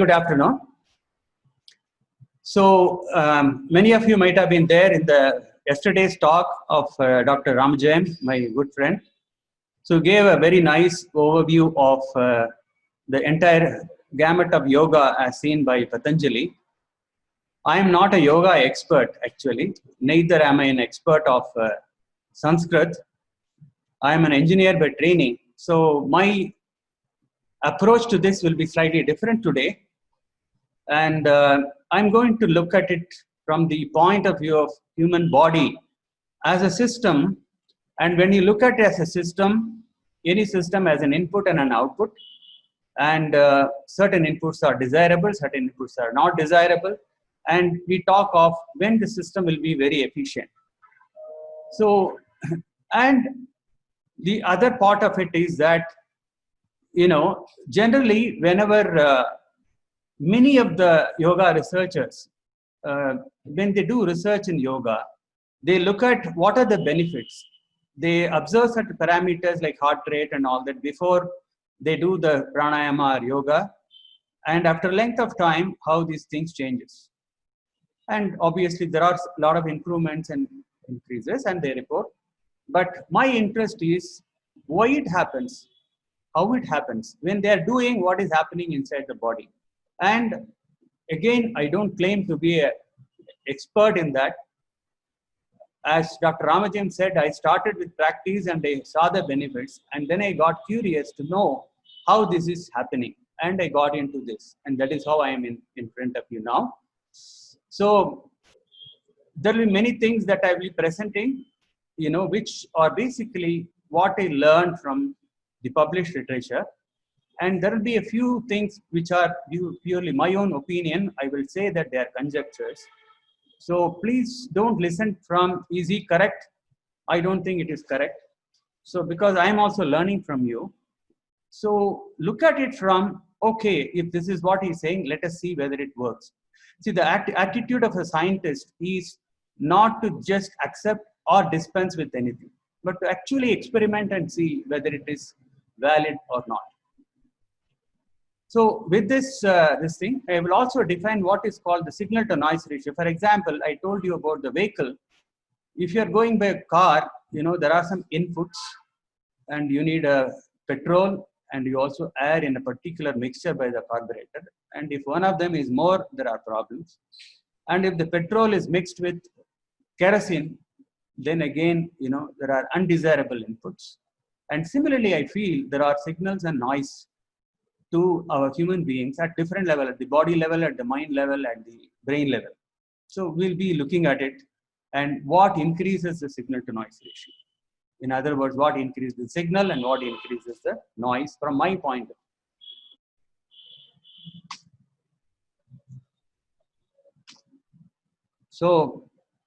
good afternoon. So many of you might have been there in the yesterday's talk of Dr. Ramajayam, my good friend. So he gave a very nice overview of the entire gamut of yoga as seen by Patanjali. I am not a yoga expert actually, neither am I an expert of Sanskrit. I am an engineer by training. So my approach to this will be slightly different today. And I'm going to look at it from the point of view of human body as a system. And when you look at it as a system, any system has an input and an output. And certain inputs are desirable, certain inputs are not desirable. And we talk of when the system will be very efficient. So, and the other part of it is that, generally whenever many of the yoga researchers, when they do research in yoga, they look at what are the benefits. They observe certain parameters like heart rate and all that before they do the pranayama or yoga. And after length of time, how these things changes. And obviously there are a lot of improvements and increases and they report. But my interest is why it happens, how it happens, when they are doing what is happening inside the body. And again, I don't claim to be an expert in that. As Dr. Ramajayam said, I started with practice and I saw the benefits. And then I got curious to know how this is happening. And I got into this. And that is how I am in front of you now. So there will be many things that I will be presenting, which are basically what I learned from the published literature. And there will be a few things which are purely my own opinion. I will say that they are conjectures. So please don't listen from, is he correct? I don't think it is correct. So because I am also learning from you. So look at it from, okay, if this is what he's saying, let us see whether it works. See, the attitude of a scientist is not to just accept or dispense with anything, but to actually experiment and see whether it is valid or not. So with this thing, I will also define what is called the signal to noise ratio. For example, I told you about the vehicle. If you are going by a car, there are some inputs and you need a petrol and you also air in a particular mixture by the carburetor. And if one of them is more, there are problems. And if the petrol is mixed with kerosene, then again, there are undesirable inputs. And similarly, I feel there are signals and noise to our human beings at different level, at the body level, at the mind level, at the brain level. So we'll be looking at it and what increases the signal to noise ratio. In other words, what increases the signal and what increases the noise from my point of view. So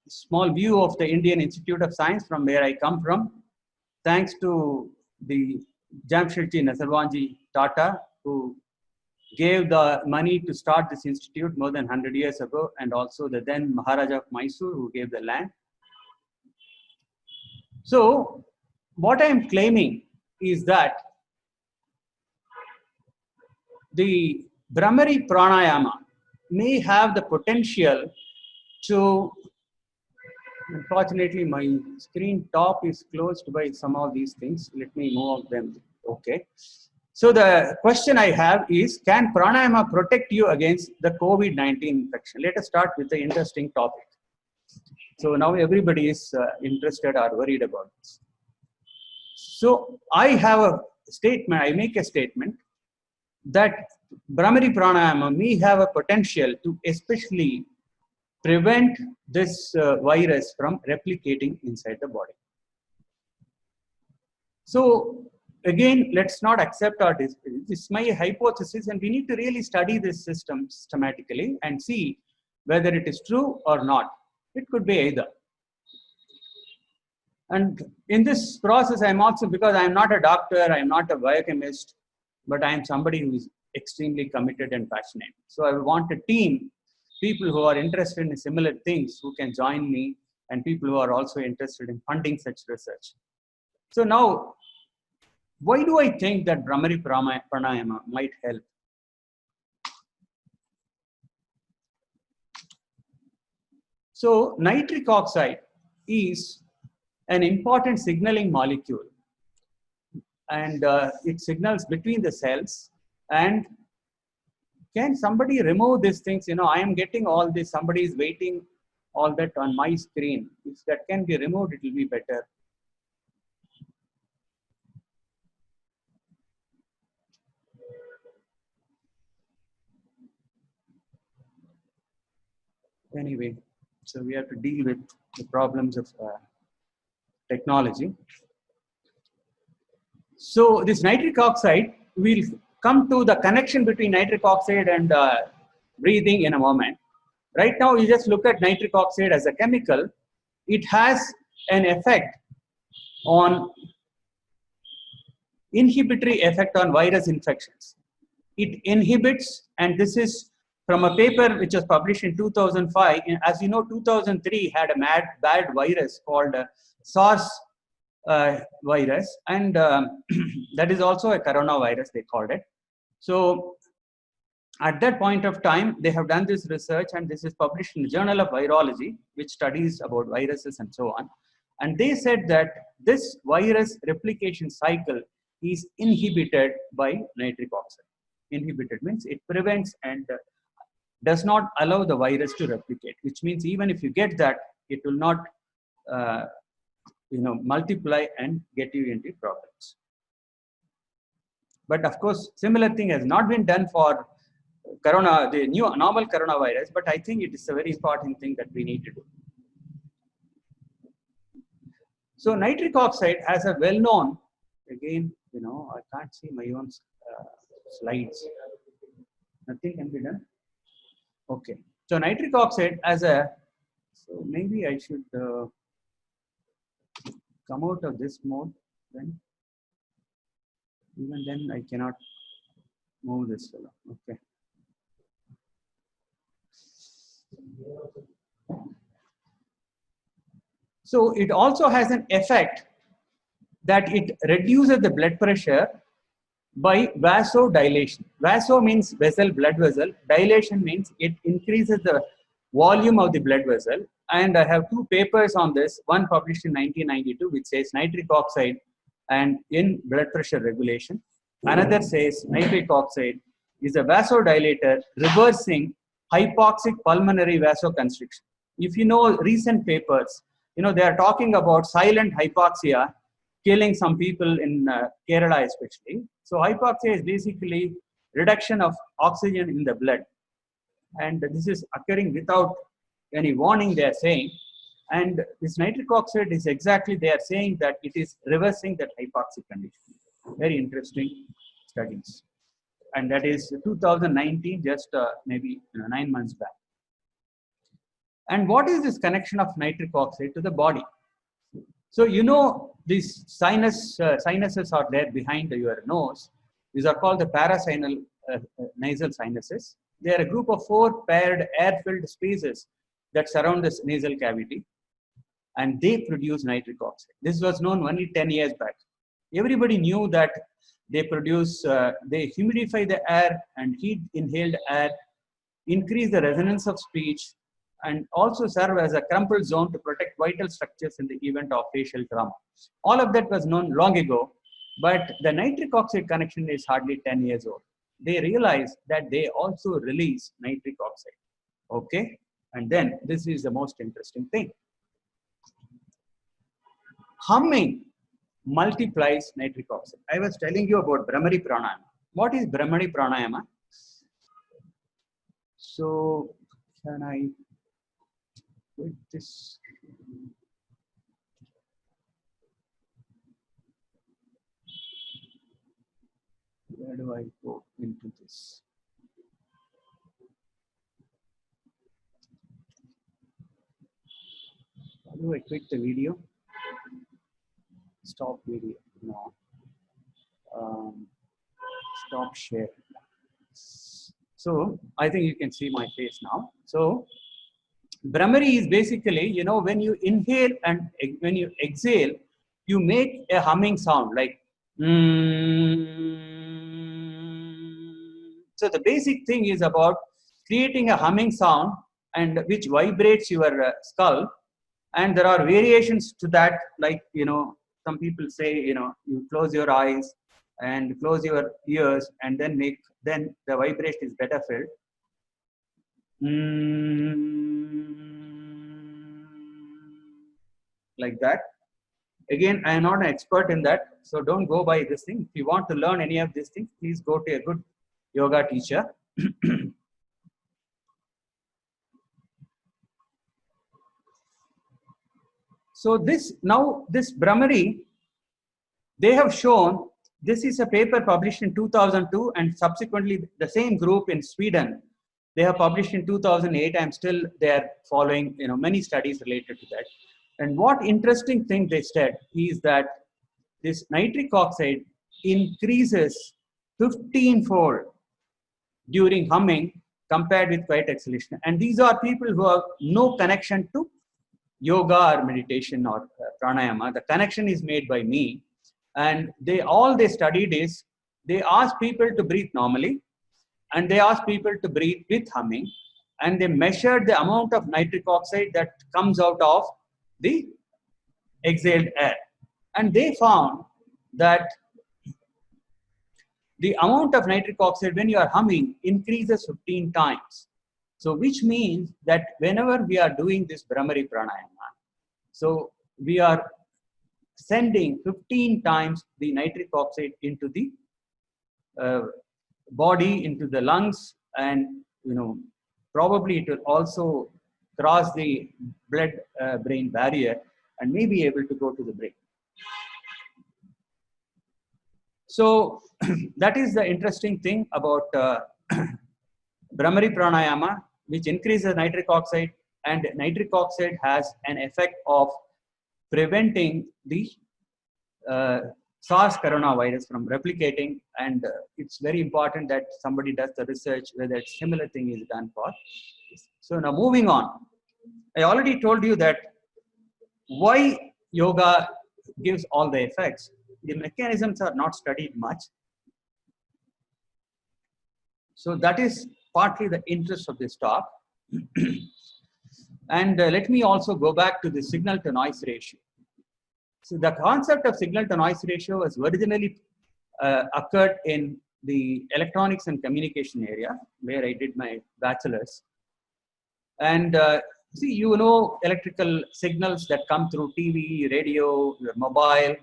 small view of the Indian Institute of Science from where I come from. Thanks to the Jamshedji Nasarwanji Tata, who gave the money to start this institute more than 100 years ago, and also the then Maharaja of Mysore, who gave the land. So what I am claiming is that the Brahmari Pranayama may have the potential to, unfortunately my screen top is closed by some of these things. Let me move them. Okay. So the question I have is, can pranayama protect you against the COVID-19 infection? Let us start with the interesting topic. So now everybody is interested or worried about this. So I have a statement, I make a statement that Brahmari pranayama may have a potential to especially prevent this virus from replicating inside the body. So again, let's not accept or this is my hypothesis, and we need to really study this system systematically and see whether it is true or not. It could be either. And in this process, I'm also, because I'm not a doctor, I'm not a biochemist, but I'm somebody who is extremely committed and passionate. So I want a team, people who are interested in similar things who can join me, and people who are also interested in funding such research. So now, why do I think that Brahmari Pranayama might help? So nitric oxide is an important signaling molecule, and it signals between the cells. And can somebody remove these things? I am getting all this, somebody is waiting all that on my screen. If that can be removed, it will be better. Anyway, so we have to deal with the problems of technology. So this nitric oxide, we'll come to the connection between nitric oxide and breathing in a moment. Right now, you just look at nitric oxide as a chemical. It has an effect on inhibitory effect on virus infections. It inhibits, and this is from a paper which was published in 2005. As you know, 2003 had a bad virus called SARS virus, and that is also a coronavirus, they called it. So at that point of time, they have done this research, and this is published in the Journal of Virology, which studies about viruses and so on. And they said that this virus replication cycle is inhibited by nitric oxide. Inhibited means it prevents and does not allow the virus to replicate, which means even if you get that, it will not multiply and get you into problems. But of course, similar thing has not been done for the new normal coronavirus, but I think it is a very important thing that we need to do. So nitric oxide has a well-known, again, I can't see my own slides. Nothing can be done. Okay. So nitric oxide so maybe I should come out of this mode then. Even then I cannot move this fellow. Okay. So it also has an effect that it reduces the blood pressure by vasodilation. Vaso means vessel, blood vessel. Dilation means it increases the volume of the blood vessel. And I have two papers on this, one published in 1992, which says nitric oxide and in blood pressure regulation. Another says nitric oxide is a vasodilator reversing hypoxic pulmonary vasoconstriction. If you know recent papers, they are talking about silent hypoxia killing some people in Kerala especially. So hypoxia is basically reduction of oxygen in the blood. And this is occurring without any warning, they are saying. And this nitric oxide is exactly, they are saying that it is reversing that hypoxic condition. Very interesting studies. And that is 2019, just maybe 9 months back. And what is this connection of nitric oxide to the body? So these sinuses are there behind your nose. These are called the parasynal nasal sinuses. They are a group of 4 paired air-filled spaces that surround this nasal cavity, and they produce nitric oxide. This was known only 10 years back. Everybody knew that they produce, they humidify the air and heat inhaled air, increase the resonance of speech, and also serve as a crumple zone to protect vital structures in the event of facial trauma. All of that was known long ago, but the nitric oxide connection is hardly 10 years old. They realized that they also release nitric oxide. Okay, and then this is the most interesting thing. Humming multiplies nitric oxide. I was telling you about Bhramari Pranayama. What is Bhramari Pranayama? So, can I put this? Where do I go into this? How do I quit the video? Stop video. No. Stop share. So I think you can see my face now. So Bhramari is basically, when you inhale and when you exhale, you make a humming sound like. So the basic thing is about creating a humming sound and which vibrates your skull. And there are variations to that, like, some people say, you close your eyes and close your ears and then the vibration is better felt. Like that. Again, I am not an expert in that, so don't go by this thing. If you want to learn any of these things, please go to a good yoga teacher. So this Brahmari, they have shown, this is a paper published in 2002, and subsequently the same group in Sweden, they have published in 2008. I'm still there following, many studies related to that. And what interesting thing they said is that this nitric oxide increases 15-fold during humming compared with quiet exhalation. And these are people who have no connection to yoga or meditation or pranayama. The connection is made by me. And all they studied is, they asked people to breathe normally, and they asked people to breathe with humming, and they measured the amount of nitric oxide that comes out of the exhaled air. And they found that the amount of nitric oxide when you are humming increases 15 times. So which means that whenever we are doing this Brahmari pranayama, so we are sending 15 times the nitric oxide into the body, into the lungs, and probably it will also cross the blood-brain barrier and may be able to go to the brain. So that is the interesting thing about Brahmari pranayama, which increases nitric oxide, and nitric oxide has an effect of preventing the SARS coronavirus from replicating. And it's very important that somebody does the research whether a similar thing is done for this. So now moving on, I already told you that why yoga gives all the effects. The mechanisms are not studied much. So that is partly the interest of this talk. And let me also go back to the signal to noise ratio. So the concept of signal to noise ratio was originally occurred in the electronics and communication area, where I did my bachelor's. And see, electrical signals that come through TV, radio, your mobile,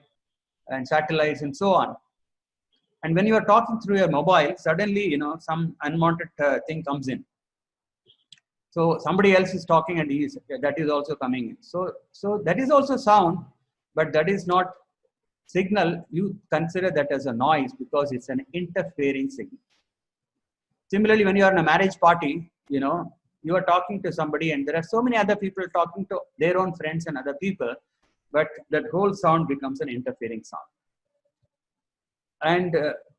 and satellites, and so on. And when you are talking through your mobile, suddenly, some unwanted thing comes in. So somebody else is talking, and that is also coming in. So that is also sound, but that is not signal. You consider that as a noise because it's an interfering signal. Similarly, when you are in a marriage party, you are talking to somebody, and there are so many other people talking to their own friends and other people, but that whole sound becomes an interfering sound. And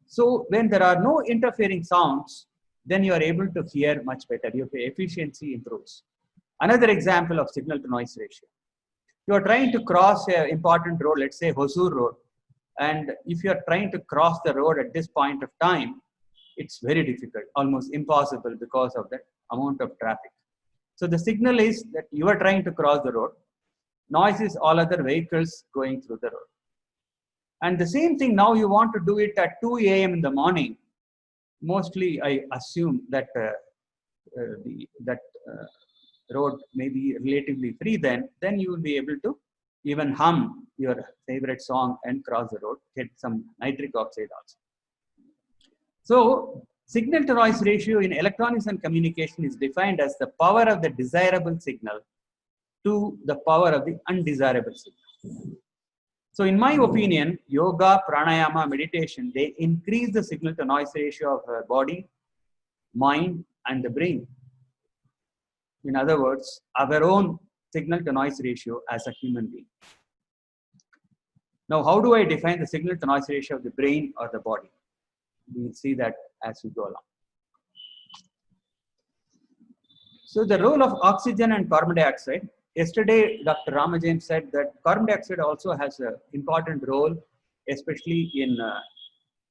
so when there are no interfering sounds, then you are able to hear much better. Your efficiency improves. Another example of signal to noise ratio. You are trying to cross an important road, let's say Hosur Road. And if you are trying to cross the road at this point of time, it's very difficult, almost impossible because of that amount of traffic. So the signal is that you are trying to cross the road. Noise is all other vehicles going through the road. And the same thing now you want to do it at 2 a.m. in the morning. Mostly I assume that that road may be relatively free then you will be able to even hum your favorite song and cross the road, get some nitric oxide also. So signal to noise ratio in electronics and communication is defined as the power of the desirable signal to the power of the undesirable signal. So in my opinion, yoga, pranayama, meditation, they increase the signal to noise ratio of the body, mind, and the brain. In other words, our own signal to noise ratio as a human being. Now, how do I define the signal to noise ratio of the brain or the body? We'll see that as we go along. So the role of oxygen and carbon dioxide. Yesterday, Dr. Ramajain said that carbon dioxide also has an important role, especially in,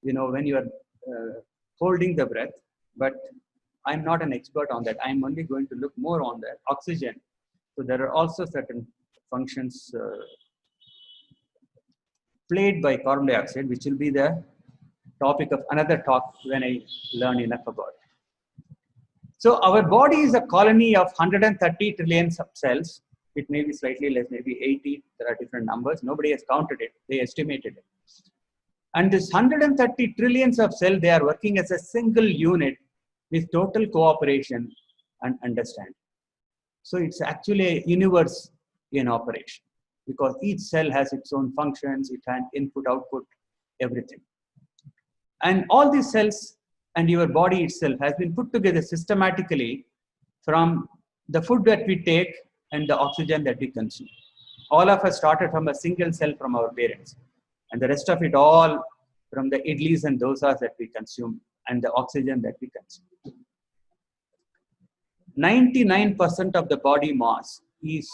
when you are holding the breath. But I'm not an expert on that. I'm only going to look more on the oxygen. So there are also certain functions played by carbon dioxide, which will be the topic of another talk when I learn enough about it. So our body is a colony of 130 trillion cells. It may be slightly less, maybe 80. There are different numbers. Nobody has counted it. They estimated it. And this 130 trillions of cells, they are working as a single unit with total cooperation and understanding. So it's actually a universe in operation because each cell has its own functions, it has input, output, everything. And all these cells and your body itself has been put together systematically from the food that we take and the oxygen that we consume. All of us started from a single cell from our parents, and the rest of it all from the idlis and dosas that we consume and the oxygen that we consume. 99% of the body mass is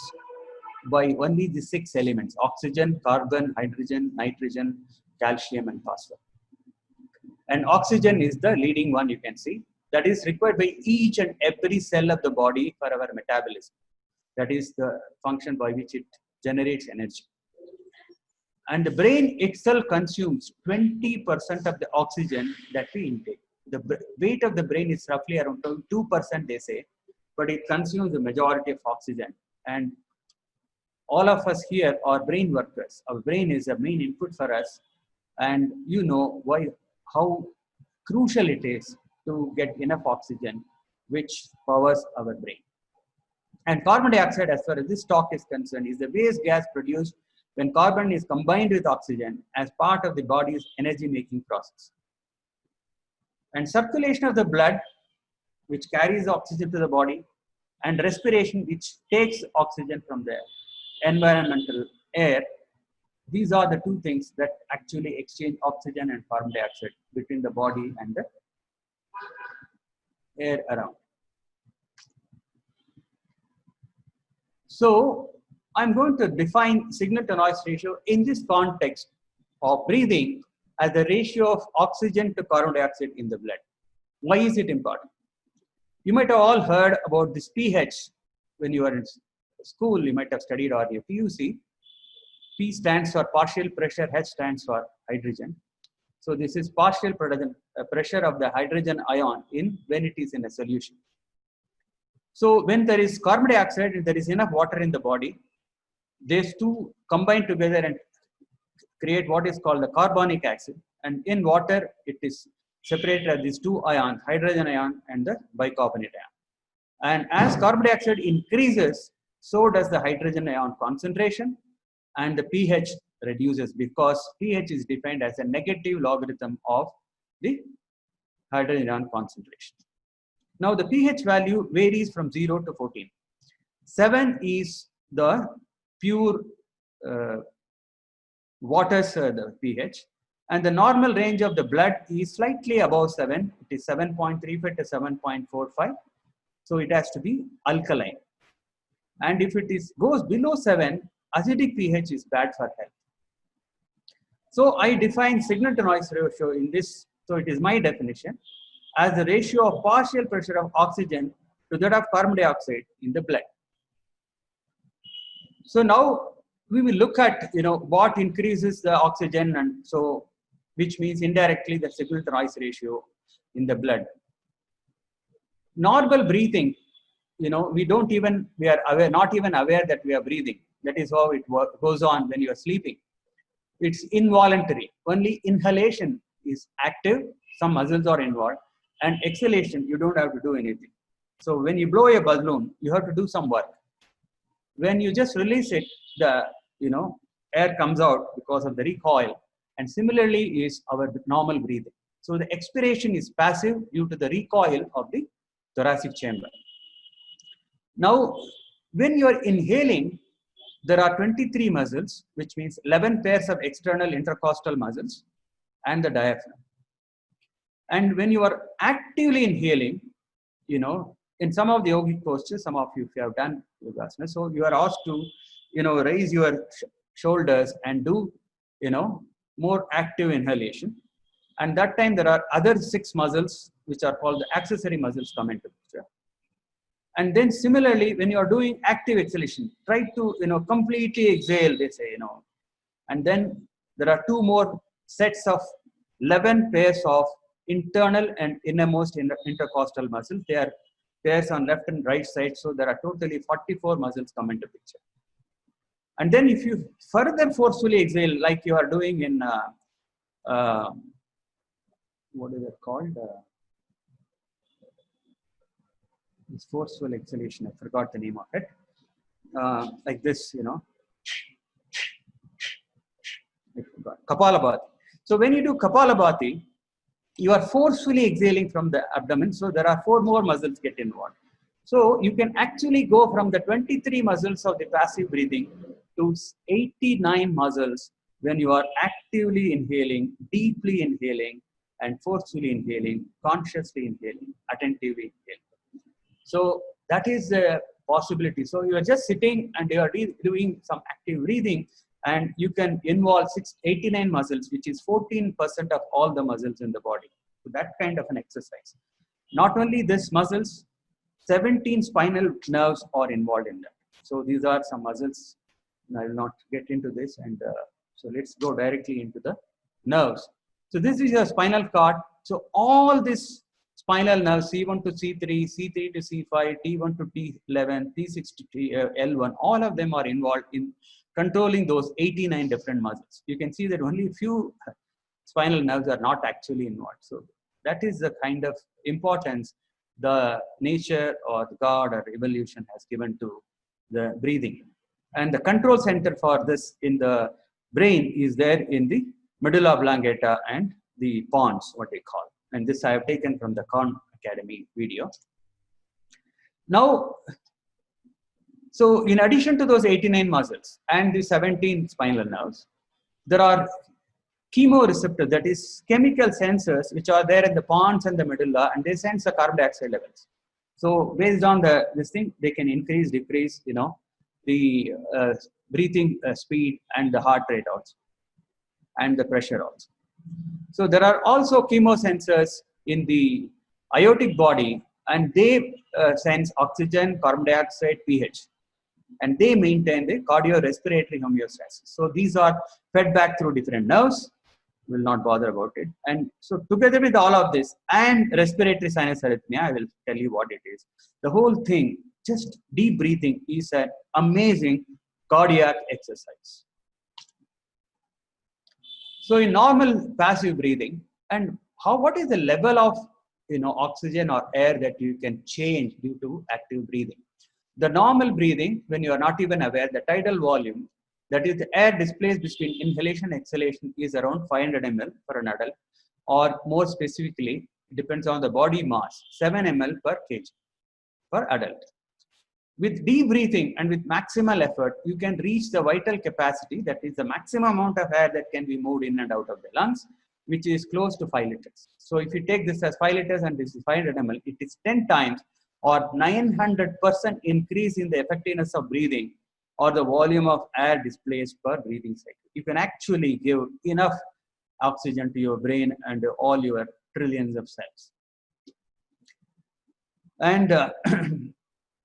by only the 6 elements: oxygen, carbon, hydrogen, nitrogen, calcium, and phosphorus. And oxygen is the leading one, you can see. That is required by each and every cell of the body for our metabolism. That is the function by which it generates energy. And the brain itself consumes 20% of the oxygen that we intake. The weight of the brain is roughly around 2%, they say, but it consumes the majority of oxygen. And all of us here are brain workers. Our brain is a main input for us. And you know how crucial it is to get enough oxygen, which powers our brain. And carbon dioxide, as far as this talk is concerned, is the waste gas produced when carbon is combined with oxygen as part of the body's energy-making process. And circulation of the blood, which carries oxygen to the body, and respiration, which takes oxygen from the environmental air, these are the two things that actually exchange oxygen and carbon dioxide between the body and the air around. So I'm going to define signal to noise ratio in this context of breathing as the ratio of oxygen to carbon dioxide in the blood. Why is it important? You might have all heard about this pH when you were in school. You might have studied or your PUC. P stands for partial pressure, H stands for hydrogen. So this is partial pressure of the hydrogen ion when it is in a solution. So when there is carbon dioxide and there is enough water in the body, these two combine together and create what is called the carbonic acid. And in water, it is separated as these two ions, hydrogen ion and the bicarbonate ion. And as carbon dioxide increases, so does the hydrogen ion concentration, and the pH reduces because pH is defined as a negative logarithm of the hydrogen ion concentration. Now the pH value varies from 0 to 14. 7 is the pure water's the pH, and the normal range of the blood is slightly above 7. It is 7.35 to 7.45. So it has to be alkaline. And if it goes below 7, acidic pH is bad for health. So I define signal to noise ratio in this. So it is my definition as the ratio of partial pressure of oxygen to that of carbon dioxide in the blood. So now we will look at what increases the oxygen, and so which means indirectly the signal to noise ratio in the blood. Normal breathing, we are not even aware that we are breathing. That is how it goes on when you are sleeping. It's involuntary. Only inhalation is active. Some muscles are involved, and exhalation you don't have to do anything. So when you blow a balloon, you have to do some work. When you just release it, the air comes out because of the recoil, and similarly is our normal breathing. So the expiration is passive due to the recoil of the thoracic chamber. Now, when you are inhaling, there are 23 muscles, which means 11 pairs of external intercostal muscles and the diaphragm. And when you are actively inhaling, in some of the yogic postures, some of you, if you have done yogasana, so you are asked to, raise your shoulders and do, more active inhalation. And that time there are other 6 muscles which are called the accessory muscles, come into picture. And then similarly, when you are doing active exhalation, try to completely exhale, they say, and then there are two more sets of 11 pairs of internal and innermost intercostal muscles. They are pairs on left and right side. So there are totally 44 muscles come into picture. And then if you further forcefully exhale, like you are doing in, what is it called? This forceful exhalation, I forgot the name of it. Like this, I forgot. Kapalabhati. So when you do Kapalabhati, you are forcefully exhaling from the abdomen. So there are 4 more muscles get involved. So you can actually go from the 23 muscles of the passive breathing to 89 muscles when you are actively inhaling, deeply inhaling, and forcefully inhaling, consciously inhaling, attentively inhaling. So that is the possibility. So you are just sitting and you are doing some active breathing, and you can involve 89 muscles, which is 14% of all the muscles in the body. So that kind of an exercise. Not only this muscles, 17 spinal nerves are involved in that. So these are some muscles. I will not get into this. And so let's go directly into the nerves. So this is your spinal cord. So all this spinal nerves, C1 to C3, C3 to C5, T1 to T11, T6 to L1, all of them are involved in controlling those 89 different muscles. You can see that only a few spinal nerves are not actually involved. So that is the kind of importance the nature or the God or evolution has given to the breathing. And the control center for this in the brain is there in the medulla oblongata and the pons, what they call. And this I have taken from the Khan Academy video. Now, so in addition to those 89 muscles and the 17 spinal nerves, there are chemoreceptors, that is chemical sensors, which are there in the pons and the medulla, and they sense the carbon dioxide levels. So based on this thing, they can increase, decrease, the breathing speed and the heart rate also, and the pressure also. So there are also chemosensors in the aortic body, and they sense oxygen, carbon dioxide, pH, and they maintain the cardiorespiratory homeostasis. So these are fed back through different nerves. Will not bother about it. And so together with all of this and respiratory sinus arrhythmia, I will tell you what it is. The whole thing, just deep breathing, is an amazing cardiac exercise. So in normal passive breathing, and what is the level of oxygen or air that you can change due to active breathing? The normal breathing, when you are not even aware, the tidal volume, that is the air displaced between inhalation and exhalation, is around 500 ml for an adult, or more specifically, it depends on the body mass, 7 ml per kg for adult. With deep breathing and with maximal effort, you can reach the vital capacity, that is the maximum amount of air that can be moved in and out of the lungs, which is close to 5 liters. So if you take this as 5 liters and this is 500 ml, it is 10 times or 900% increase in the effectiveness of breathing, or the volume of air displaced per breathing cycle. You can actually give enough oxygen to your brain and all your trillions of cells. And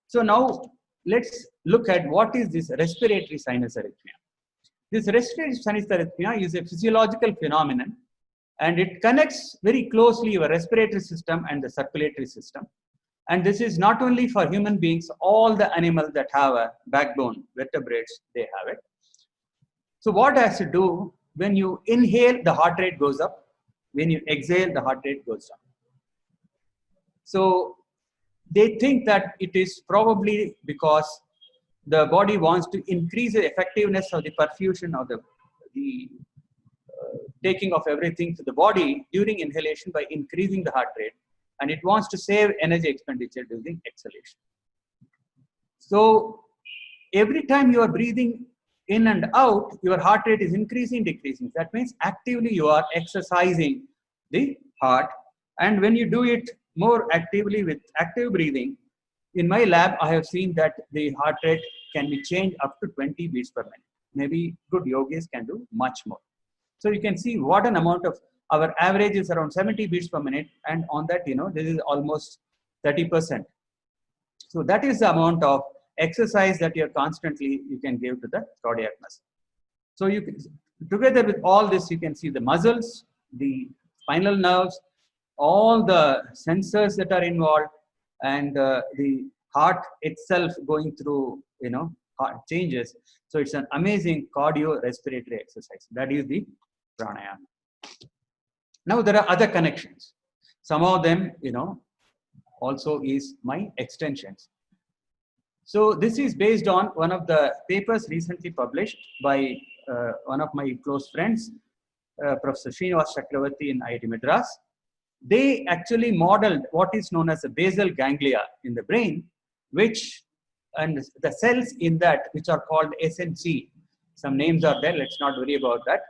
so now let's look at what is this respiratory sinus arrhythmia. This respiratory sinus arrhythmia is a physiological phenomenon, and it connects very closely your respiratory system and the circulatory system. And this is not only for human beings, all the animals that have a backbone, vertebrates, they have it. So what has to do, when you inhale, the heart rate goes up. When you exhale, the heart rate goes down. So they think that it is probably because the body wants to increase the effectiveness of the perfusion of the taking of everything to the body during inhalation by increasing the heart rate. And it wants to save energy expenditure during exhalation. So every time you are breathing in and out, your heart rate is increasing, decreasing. That means actively you are exercising the heart. And when you do it more actively with active breathing, in my lab, I have seen that the heart rate can be changed up to 20 beats per minute. Maybe good yogis can do much more. So you can see what an amount of our average is around 70 beats per minute, and on that, this is almost 30%. So that is the amount of exercise that you can give to the cardiac muscle. So you can, together with all this, you can see the muscles, the spinal nerves, all the sensors that are involved, and the heart itself going through, heart changes. So it's an amazing cardiorespiratory exercise. That is the pranayama. Now there are other connections. Some of them, also is my extensions. So this is based on one of the papers recently published by one of my close friends, Professor Srinivas Chakravarti in IIT Madras. They actually modeled what is known as the basal ganglia in the brain, and the cells in that, which are called SNC. Some names are there, let's not worry about that.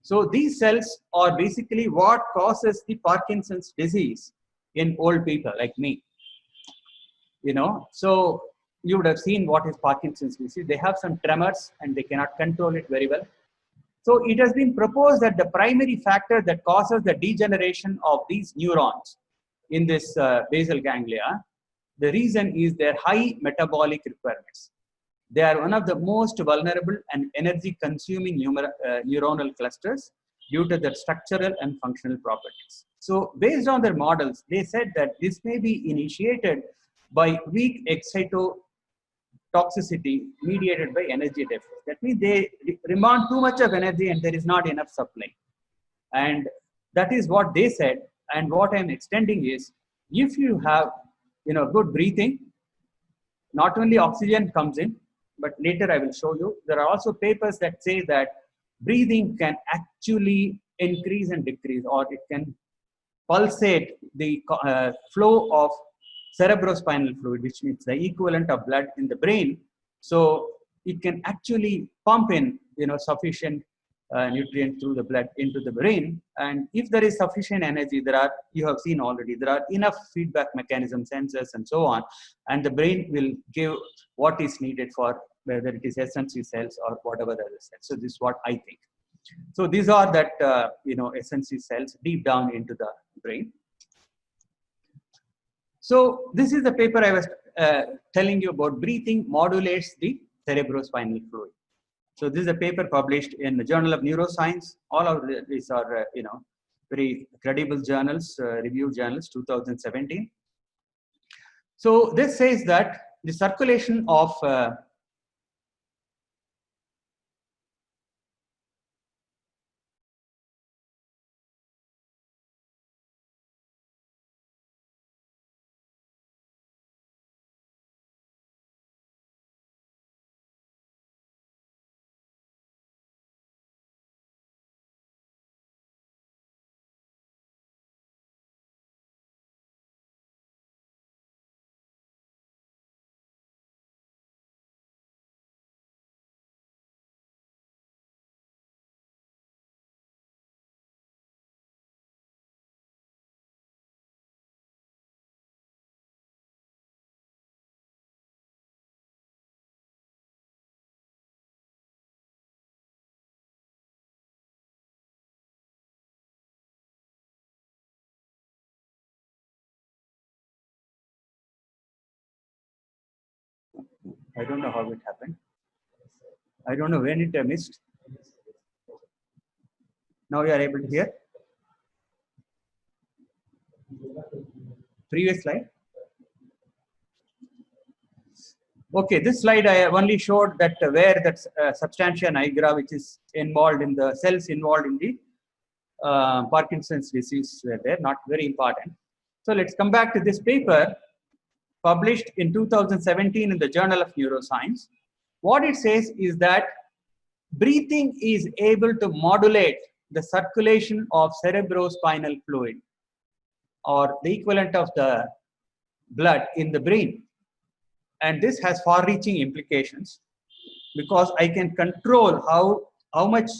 So these cells are basically what causes the Parkinson's disease in old people like me. So you would have seen what is Parkinson's disease. They have some tremors and they cannot control it very well. So it has been proposed that the primary factor that causes the degeneration of these neurons in this basal ganglia, the reason is their high metabolic requirements. They are one of the most vulnerable and energy consuming neuronal clusters due to their structural and functional properties. So based on their models, they said that this may be initiated by weak excitotoxicity mediated by energy deficit. That means they demand too much of energy and there is not enough supply. And that is what they said. And what I'm extending is, if you have good breathing, not only oxygen comes in, but later I will show you, there are also papers that say that breathing can actually increase and decrease, or it can pulsate the flow of cerebrospinal fluid, which means the equivalent of blood in the brain. So it can actually pump in sufficient nutrient through the blood into the brain. And if there is sufficient energy, you have seen already, there are enough feedback mechanism, sensors and so on, and the brain will give what is needed for whether it is SNC cells or whatever the other cells. So this is what I think. So these are that SNC cells deep down into the brain. So this is the paper I was telling you about. Breathing modulates the cerebrospinal fluid. So this is a paper published in the Journal of Neuroscience. All of these are very credible journals, reviewed journals, 2017. So this says that the circulation of I don't know how it happened. I don't know when it missed. Now you are able to hear. Previous slide. Okay, this slide I only showed that where that substantia nigra, which is involved in the cells involved in the Parkinson's disease, were there, not very important. So let's come back to this paper published in 2017 in the Journal of Neuroscience. What it says is that breathing is able to modulate the circulation of cerebrospinal fluid, or the equivalent of the blood in the brain. And this has far-reaching implications because I can control how much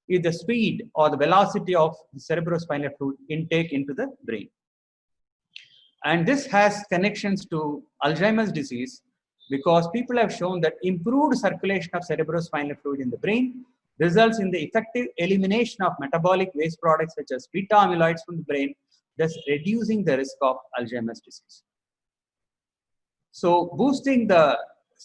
is the speed or the velocity of the cerebrospinal fluid intake into the brain. And this has connections to Alzheimer's disease, because people have shown that improved circulation of cerebrospinal fluid in the brain results in the effective elimination of metabolic waste products such as beta amyloids from the brain, thus reducing the risk of Alzheimer's disease. So boosting the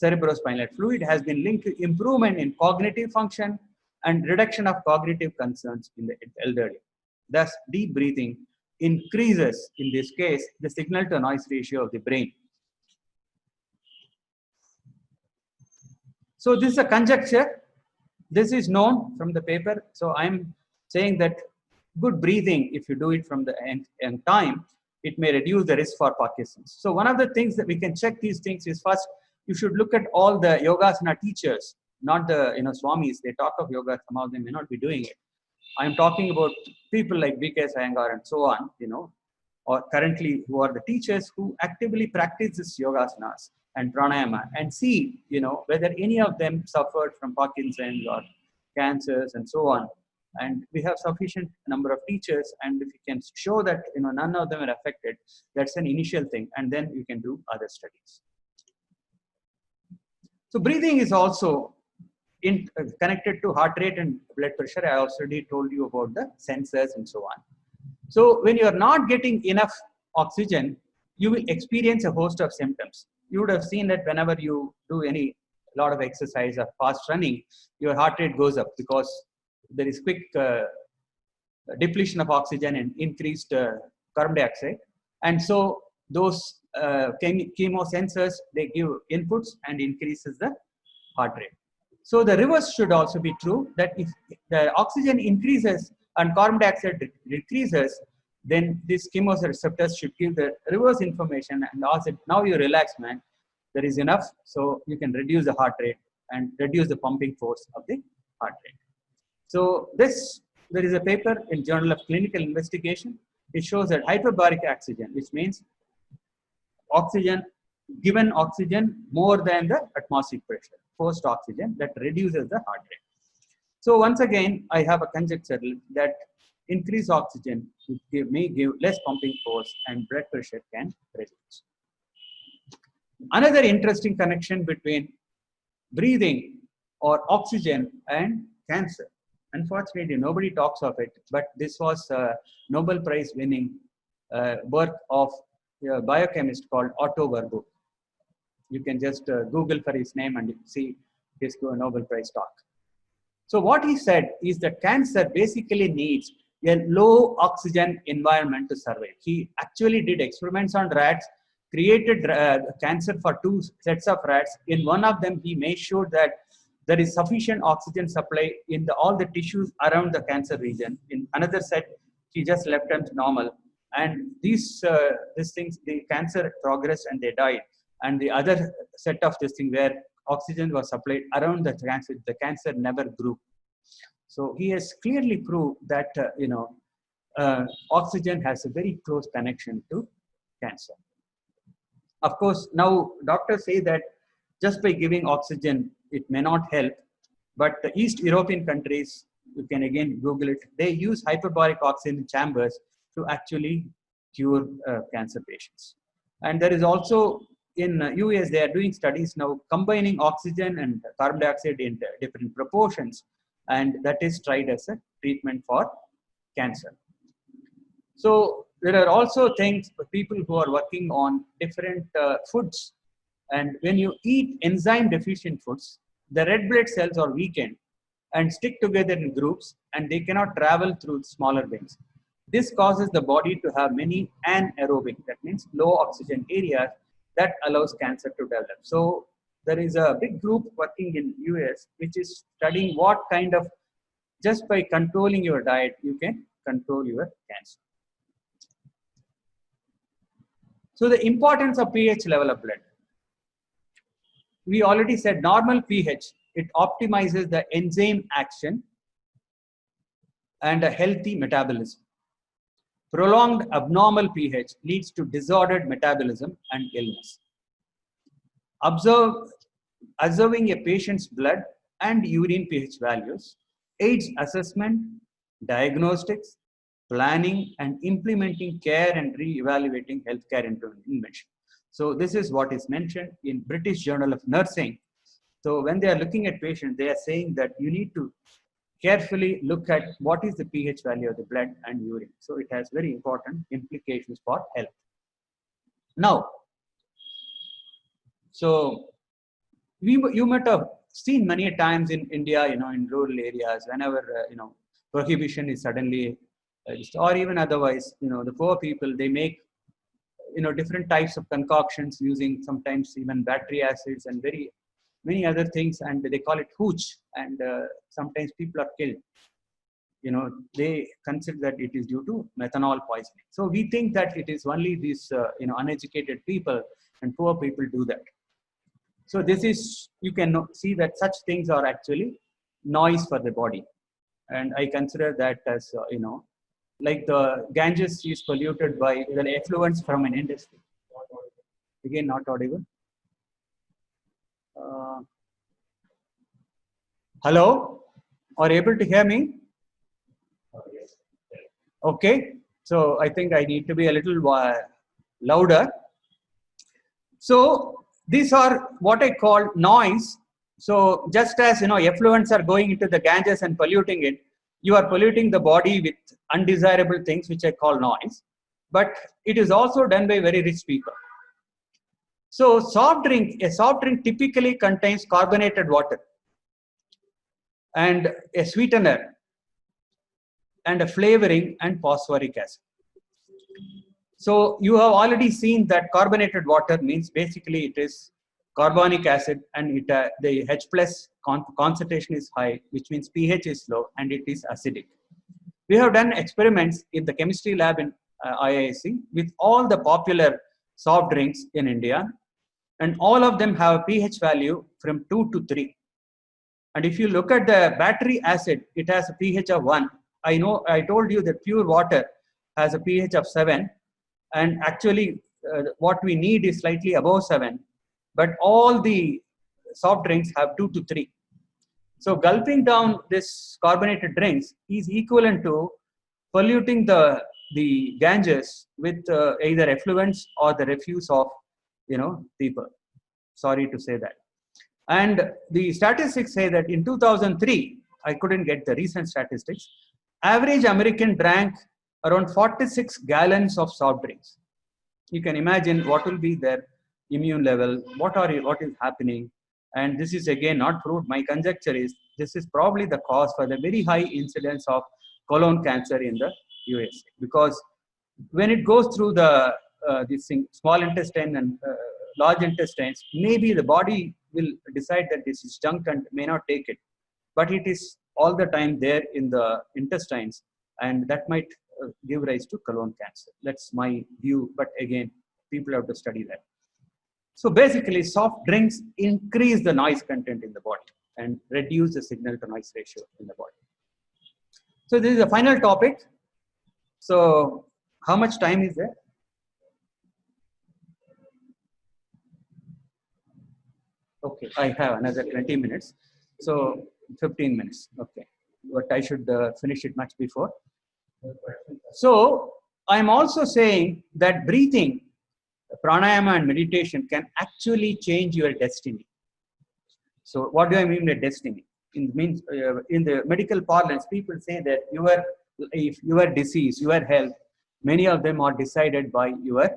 cerebrospinal fluid has been linked to improvement in cognitive function and reduction of cognitive concerns in the elderly. Thus, deep breathing increases, in this case, the signal to noise ratio of the brain. So this is a conjecture. This is known from the paper. So I'm saying that good breathing, if you do it from the end time, it may reduce the risk for Parkinson's. So one of the things that we can check these things is, first, you should look at all the Yogasana teachers, not the Swamis. They talk of yoga, some of them may not be doing it. I'm talking about people like B.K. Iyengar and so on, or currently who are the teachers who actively practice this yogasanas and pranayama, and see, whether any of them suffered from Parkinson's or cancers and so on. And we have sufficient number of teachers, and if you can show that none of them are affected, that's an initial thing, and then you can do other studies. So breathing is also connected to heart rate and blood pressure. I already told you about the sensors and so on. So when you are not getting enough oxygen, you will experience a host of symptoms. You would have seen that whenever you do a lot of exercise or fast running, your heart rate goes up because there is quick depletion of oxygen and increased carbon dioxide. And so those chemosensors, they give inputs and increases the heart rate. So the reverse should also be true, that if the oxygen increases and carbon dioxide decreases, then these chemoreceptors should give the reverse information and ask it, now you relax, man, there is enough, so you can reduce the heart rate and reduce the pumping force of the heart rate. So there is a paper in Journal of Clinical Investigation. It shows that hyperbaric oxygen, which means given oxygen more than the atmospheric pressure, forced oxygen, that reduces the heart rate. So once again, I have a conjecture that increased oxygen may give less pumping force and blood pressure can reduce. Another interesting connection between breathing or oxygen and cancer. Unfortunately, nobody talks of it, but this was a Nobel Prize winning work of a biochemist called Otto Warburg. You can just Google for his name and see his Nobel Prize talk. So what he said is that cancer basically needs a low oxygen environment to survive. He actually did experiments on rats, created cancer for 2 sets of rats. In one of them, he made sure that there is sufficient oxygen supply in all the tissues around the cancer region. In another set, he just left them normal. And these things, the cancer progressed and they died. And the other set of this thing where oxygen was supplied around the cancer never grew. So he has clearly proved that oxygen has a very close connection to cancer. Of course, now doctors say that just by giving oxygen, it may not help. But the East European countries, you can again Google it, they use hyperbaric oxygen chambers to actually cure cancer patients. And there is also in US, they are doing studies now combining oxygen and carbon dioxide in different proportions, and that is tried as a treatment for cancer. So there are also things for people who are working on different foods, and when you eat enzyme deficient foods, the red blood cells are weakened and stick together in groups, and they cannot travel through smaller veins. This causes the body to have many anaerobic, that means low oxygen areas, that allows cancer to develop. So there is a big group working in US which is studying what kind of, just by controlling your diet, you can control your cancer. So the importance of pH level of blood. We already said normal pH, it optimizes the enzyme action and a healthy metabolism. Prolonged abnormal pH leads to disordered metabolism and illness. Observing a patient's blood and urine pH values aids assessment, diagnostics, planning, and implementing care and re-evaluating healthcare intervention. So this is what is mentioned in British Journal of Nursing. So when they are looking at patients, they are saying that you need to carefully look at what is the pH value of the blood and urine. So it has very important implications for health. Now, so you might have seen many times in India, in rural areas, whenever prohibition is suddenly, or even otherwise, the poor people, they make different types of concoctions using sometimes even battery acids and very many other things, and they call it hooch, and sometimes people are killed. They consider that it is due to methanol poisoning. So we think that it is only these uneducated people and poor people do that. So this is, you can see that such things are actually noise for the body, and I consider that as like the Ganges is polluted by the effluents from an industry. Again, not audible. Hello, are you able to hear me? Okay, so I think I need to be a little louder. So these are what I call noise. So just as effluents are going into the Ganges and polluting it, you are polluting the body with undesirable things, which I call noise. But it is also done by very rich people. So a soft drink typically contains carbonated water and a sweetener and a flavoring and phosphoric acid. So you have already seen that carbonated water means basically it is carbonic acid, and the H plus concentration is high, which means pH is low and it is acidic. We have done experiments in the chemistry lab in IISc with all the popular soft drinks in India, and all of them have a pH value from 2 to 3. And if you look at the battery acid, it has a pH of 1. I know I told you that pure water has a pH of 7, and actually what we need is slightly above 7, but all the soft drinks have 2 to 3. So gulping down this carbonated drinks is equivalent to polluting the Ganges with either effluents or the refuse of people. Sorry to say that. And the statistics say that in 2003, I couldn't get the recent statistics, average American drank around 46 gallons of soft drinks. You can imagine what will be their immune level, what is happening. And this is again not proved. My conjecture is this is probably the cause for the very high incidence of colon cancer in the USA, because when it goes through the small intestine and large intestines, maybe the body will decide that this is junk and may not take it, but it is all the time there in the intestines, and that might give rise to colon cancer. That's my view, but again, people have to study that. So basically, soft drinks increase the noise content in the body and reduce the signal to noise ratio in the body. So this is the final topic. So how much time is there? Okay, I have another 20 minutes. So 15 minutes. Okay, but I should finish it much before. So I'm also saying that breathing, pranayama and meditation can actually change your destiny. So what do I mean by destiny? In the medical parlance, people say that your disease, your health, many of them are decided by your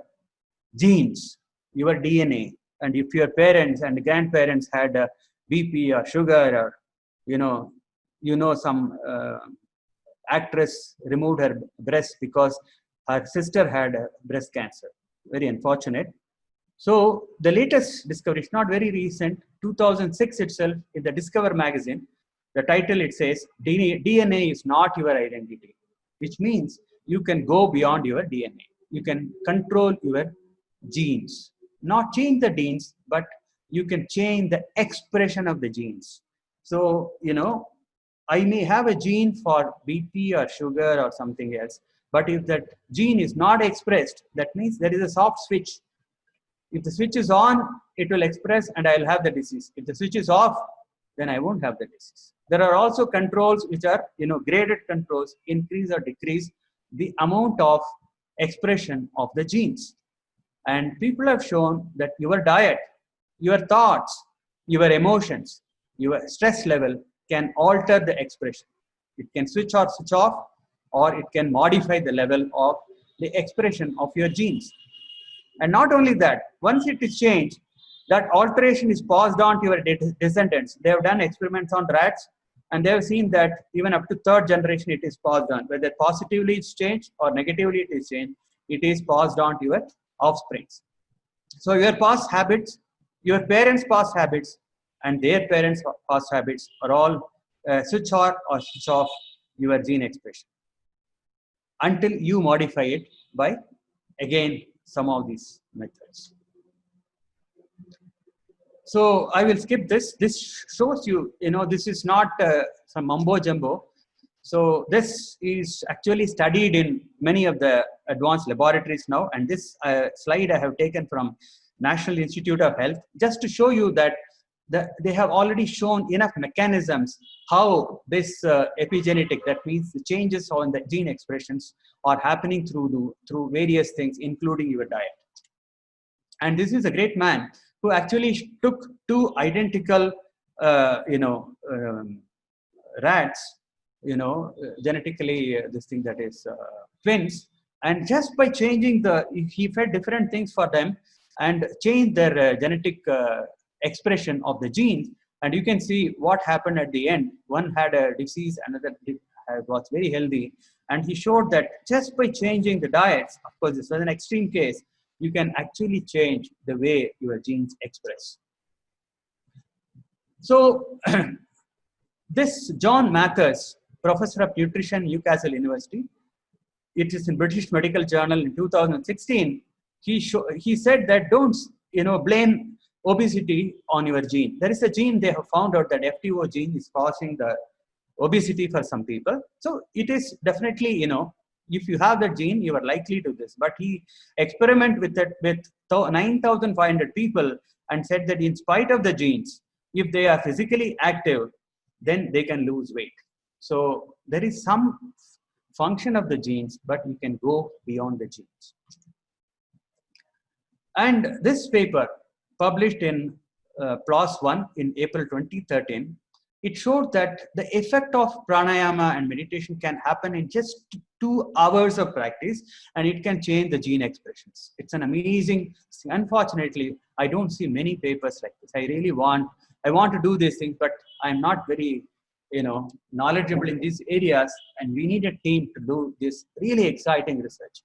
genes, your DNA. And if your parents and grandparents had a BP or sugar, or some actress removed her breast because her sister had breast cancer. Very unfortunate. So the latest discovery is not very recent. 2006 itself, in the Discover magazine, the title it says DNA is not your identity, which means you can go beyond your DNA. You can control your genes, not change the genes, but you can change the expression of the genes. So I may have a gene for BP or sugar or something else, but if that gene is not expressed, that means there is a soft switch. If the switch is on, it will express and I will have the disease. If the switch is off, then I won't have the disease. There are also controls which are, graded controls, increase or decrease the amount of expression of the genes. And people have shown that your diet, your thoughts, your emotions, your stress level can alter the expression. It can switch or switch off, or it can modify the level of the expression of your genes. And not only that, once it is changed, that alteration is passed on to your descendants. They have done experiments on rats, and they have seen that even up to third generation it is passed on. Whether positively it's changed or negatively it is changed, it is passed on to your offsprings. So your past habits, your parents' past habits, and their parents' past habits are all switch on or switch off your gene expression until you modify it by, again, some of these methods. So I will skip this. This shows you, this is not some mumbo jumbo. So this is actually studied in many of the advanced laboratories now. And this slide I have taken from National Institute of Health, just to show you that they have already shown enough mechanisms how this epigenetic, that means the changes on the gene expressions, are happening through various things, including your diet. And this is a great man who actually took two identical, rats, genetically this thing that is twins, and just by changing he fed different things for them and changed their genetic expression of the genes, and you can see what happened at the end. One had a disease, another was very healthy, and he showed that just by changing the diets, of course this was an extreme case, you can actually change the way your genes express. So this John Mathers, professor of nutrition, Newcastle University, it is in British Medical Journal in 2016, he said that don't blame obesity on your gene. There is a gene they have found out, that FTO gene is causing the obesity for some people. So it is definitely, if you have that gene, you are likely to this. But he experimented with it with 9,500 people and said that in spite of the genes, if they are physically active, then they can lose weight. So there is some function of the genes, but you can go beyond the genes. And this paper, published in PLOS One in April 2013, it showed that the effect of pranayama and meditation can happen in just 2 hours of practice, and it can change the gene expressions. It's an amazing, unfortunately, I don't see many papers like this. I want to do these things, but I'm not very, knowledgeable in these areas, and we need a team to do this really exciting research.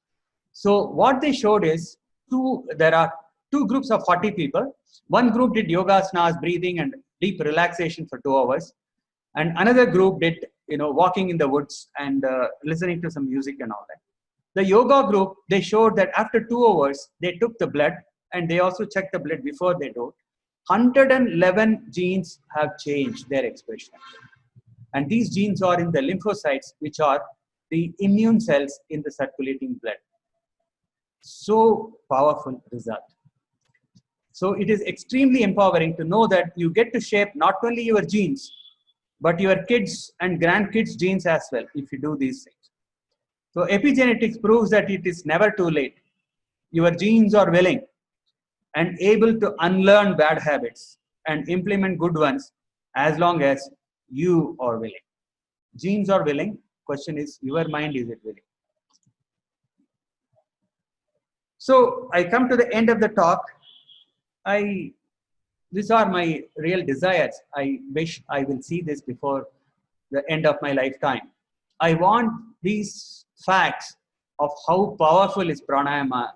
So what they showed is there are 2 groups of 40 people. One group did yoga asanas, breathing and deep relaxation for 2 hours. And another group did, walking in the woods and listening to some music and all that. The yoga group, they showed that after 2 hours, they took the blood, and they also checked the blood before they do. 111 genes have changed their expression. And these genes are in the lymphocytes, which are the immune cells in the circulating blood. So powerful result. So it is extremely empowering to know that you get to shape not only your genes, but your kids and grandkids' genes as well, if you do these things. So epigenetics proves that it is never too late. Your genes are willing and able to unlearn bad habits and implement good ones, as long as you are willing. Genes are willing. Question is, your mind, is it willing? So I come to the end of the talk. These are my real desires. I wish I will see this before the end of my lifetime. I want these facts of how powerful is pranayama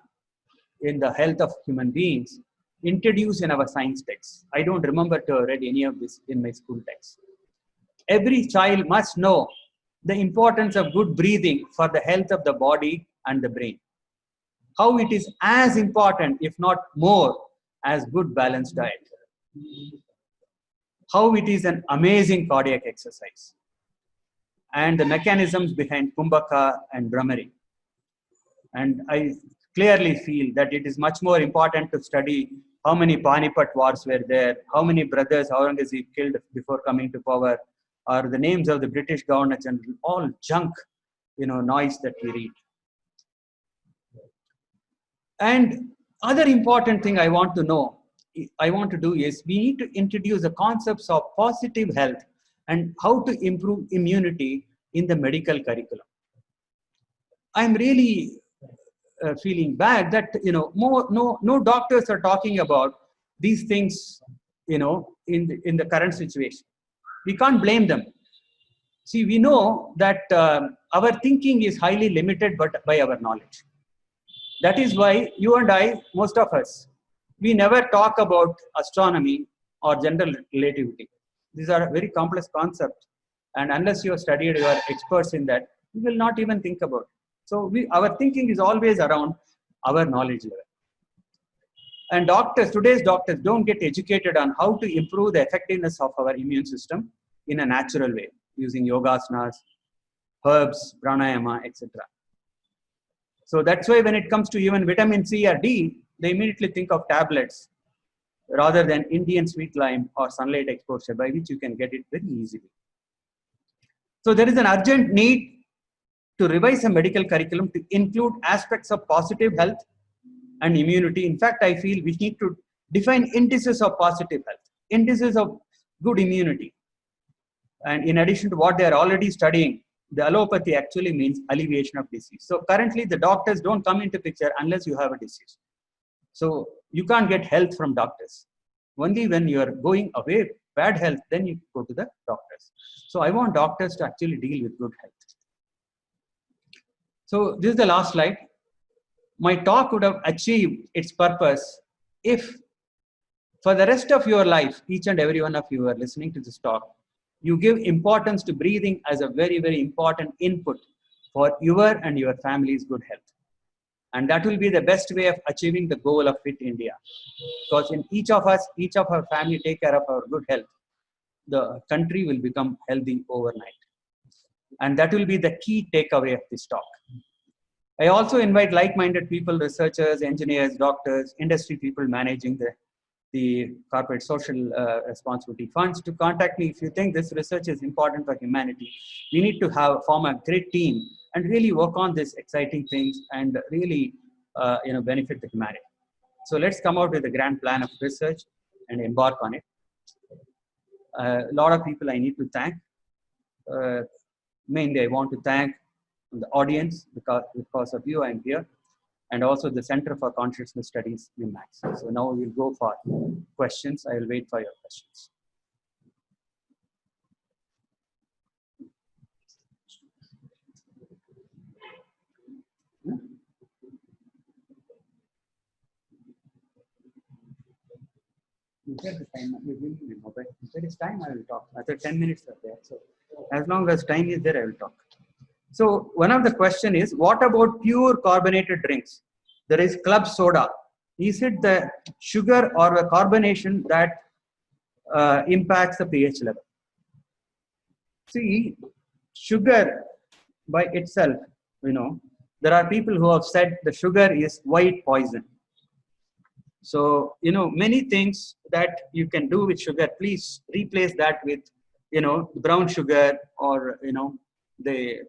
in the health of human beings introduced in our science texts. I don't remember to have read any of this in my school text. Every child must know the importance of good breathing for the health of the body and the brain. How it is as important, if not more, as good balanced diet. How it is an amazing cardiac exercise. And the mechanisms behind Kumbhaka and Brahmari. And I clearly feel that it is much more important to study how many Panipat wars were there, how many brothers Aurangzeb killed before coming to power, or the names of the British Governor General, all junk, noise that we read. And other important thing I want to do is we need to introduce the concepts of positive health and how to improve immunity in the medical curriculum. I'm really feeling bad that no doctors are talking about these things in the current situation. We can't blame them. See, we know that our thinking is highly limited but by our knowledge. That is why you and I, most of us, we never talk about astronomy or general relativity. These are very complex concepts, and unless you have studied, you are experts in that, you will not even think about it. So our thinking is always around our knowledge level. And today's doctors don't get educated on how to improve the effectiveness of our immune system in a natural way, using yogasanas, herbs, pranayama, etc. So that's why when it comes to even vitamin C or D, they immediately think of tablets rather than Indian sweet lime or sunlight exposure, by which you can get it very easily. So there is an urgent need to revise a medical curriculum to include aspects of positive health and immunity. In fact, I feel we need to define indices of positive health, indices of good immunity. And in addition to what they are already studying, the allopathy actually means alleviation of disease. So currently the doctors don't come into picture unless you have a disease. So you can't get health from doctors. Only when you are going away bad health, then you go to the doctors. So I want doctors to actually deal with good health. So this is the last slide. My talk would have achieved its purpose if for the rest of your life, each and every one of you are listening to this talk, you give importance to breathing as a very, very important input for your and your family's good health. And that will be the best way of achieving the goal of Fit India. Because in each of us, each of our family take care of our good health, the country will become healthy overnight. And that will be the key takeaway of this talk. I also invite like-minded people, researchers, engineers, doctors, industry people managing the corporate social responsibility funds to contact me if you think this research is important for humanity. We need to form a great team and really work on these exciting things and really benefit the humanity. So let's come out with a grand plan of research and embark on it. A lot of people I need to thank. Mainly I want to thank the audience because of you I'm here, and also the Center for Consciousness Studies, UMass. So now we'll go for questions. I will wait for your questions. If there is time, I will talk. After 10 minutes are there. So as long as time is there, I will talk. So one of the question is, what about pure carbonated drinks? There is club soda. Is it the sugar or the carbonation that impacts the pH level? See, sugar by itself, there are people who have said the sugar is white poison. So, many things that you can do with sugar, please replace that with, brown sugar or, the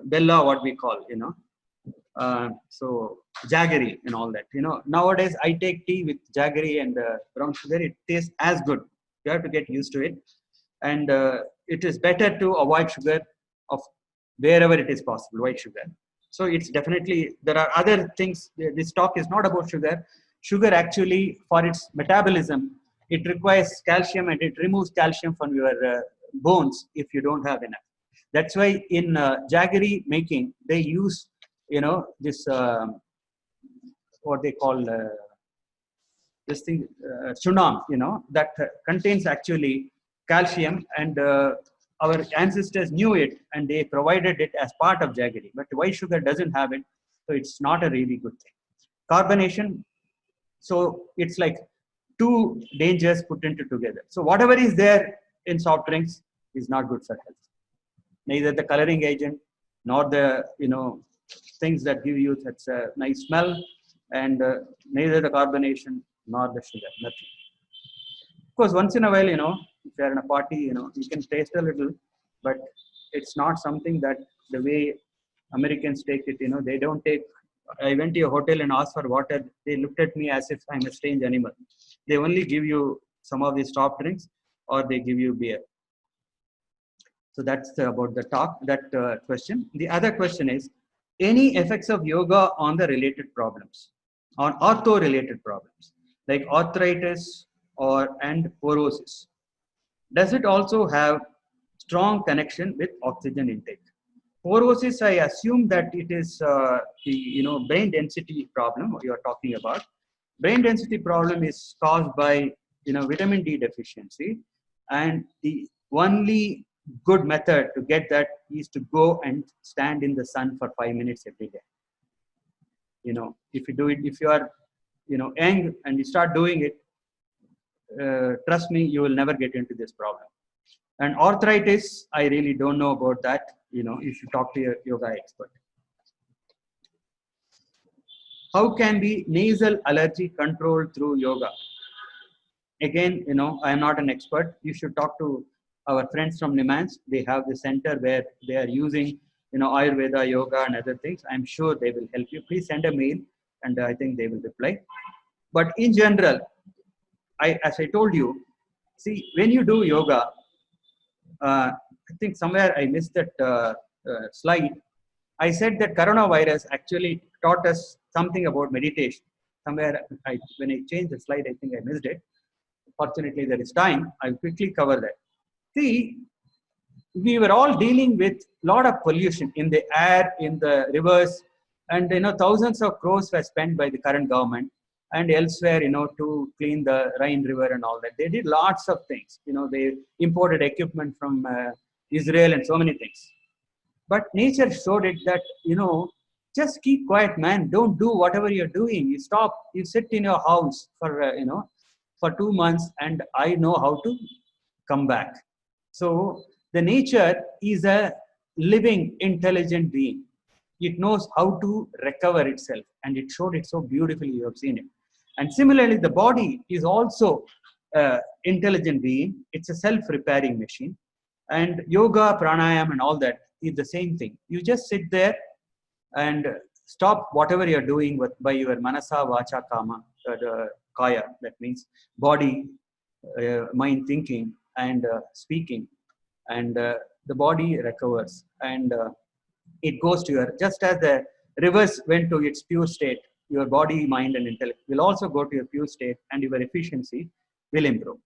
Bella, what we call, so jaggery and all that. Nowadays I take tea with jaggery and brown sugar. It tastes as good. You have to get used to it. And it is better to avoid sugar of wherever it is possible, white sugar. So it's definitely, there are other things. This talk is not about sugar. Sugar actually, for its metabolism, it requires calcium and it removes calcium from your bones if you don't have enough. That's why in jaggery making, they use, this, what they call this thing, chunam, that contains actually calcium, and our ancestors knew it and they provided it as part of jaggery. But white sugar doesn't have it, so it's not a really good thing. Carbonation, so it's like two dangers put into together. So whatever is there in soft drinks is not good for health. Neither the coloring agent nor the things that give you such a nice smell, and neither the carbonation nor the sugar, nothing. Of course, once in a while, if you're in a party, you can taste a little, but it's not something that the way Americans take it, they don't take. I went to a hotel and asked for water. They looked at me as if I'm a strange animal. They only give you some of these soft drinks or they give you beer. So that's about the talk, that question. The other question is, any effects of yoga on the related problems, on ortho-related problems, like arthritis and porosis? Does it also have strong connection with oxygen intake? Porosis, I assume that it is the brain density problem you are talking about. Brain density problem is caused by vitamin D deficiency, and the only good method to get that is to go and stand in the sun for 5 minutes every day. If you do it, if you are young and you start doing it, trust me, you will never get into this problem. And arthritis, I really don't know about that. You should talk to your yoga expert. How can be nasal allergy controlled through yoga? Again, I am not an expert. You should talk to our friends from Nimans. They have the center where they are using, Ayurveda, yoga, and other things. I'm sure they will help you. Please send a mail, and I think they will reply. But in general, as I told you, see, when you do yoga, I think somewhere I missed that slide. I said that coronavirus actually taught us something about meditation. Somewhere, when I changed the slide, I think I missed it. Fortunately, there is time. I'll quickly cover that. See, we were all dealing with a lot of pollution in the air, in the rivers, and thousands of crores were spent by the current government and elsewhere, to clean the Rhine River and all that. They did lots of things. They imported equipment from Israel and so many things. But nature showed it that, just keep quiet, man. Don't do whatever you're doing. You stop. You sit in your house for 2 months, and I know how to come back. So the nature is a living, intelligent being. It knows how to recover itself, and it showed it so beautifully. You have seen it. And similarly, the body is also an intelligent being. It's a self-repairing machine. And yoga, pranayama, and all that is the same thing. You just sit there and stop whatever you're doing by your manasa, vacha, kama, kaya. That means body, mind, thinking, and speaking. And the body recovers. And it goes to just as the rivers went to its pure state, your body, mind, and intellect will also go to your pure state, and your efficiency will improve.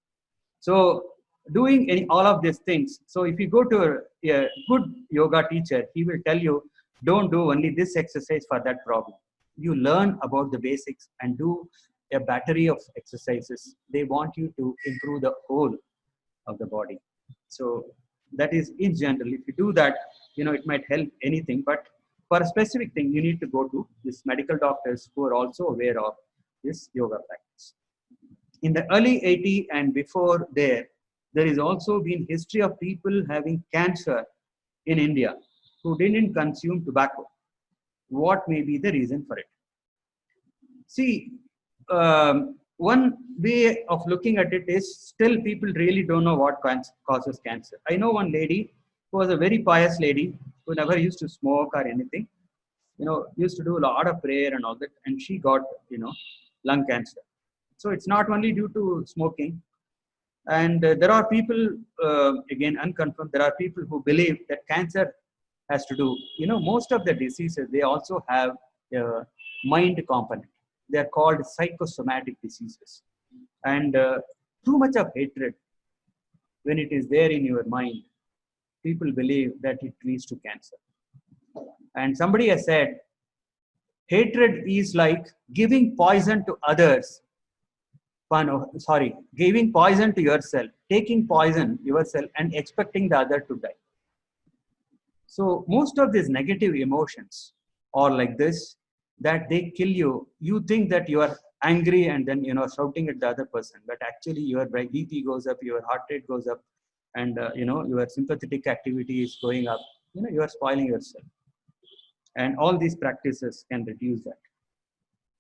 So doing all of these things. So if you go to a good yoga teacher, he will tell you, don't do only this exercise for that problem. You learn about the basics and do a battery of exercises. They want you to improve the whole of the body. So that is in general. If you do that, it might help anything. But for a specific thing, you need to go to these medical doctors who are also aware of this yoga practice. In the early 80s and before there is also been history of people having cancer in India who didn't consume tobacco. What may be the reason for it? See, one way of looking at it is still people really don't know what causes cancer. I know one lady who was a very pious lady who never used to smoke or anything, used to do a lot of prayer and all that, and she got, lung cancer. So it's not only due to smoking. And there are people, again, unconfirmed, there are people who believe that cancer has to do, most of the diseases, they also have a mind component. They are called psychosomatic diseases. And too much of hatred, when it is there in your mind, people believe that it leads to cancer. And somebody has said, hatred is like giving poison to others. Giving poison to yourself, taking poison yourself and expecting the other to die. So most of these negative emotions are like this, that they kill you. You think that you are angry and then, shouting at the other person, but actually your BP goes up, your heart rate goes up, and, your sympathetic activity is going up. You are spoiling yourself. And all these practices can reduce that.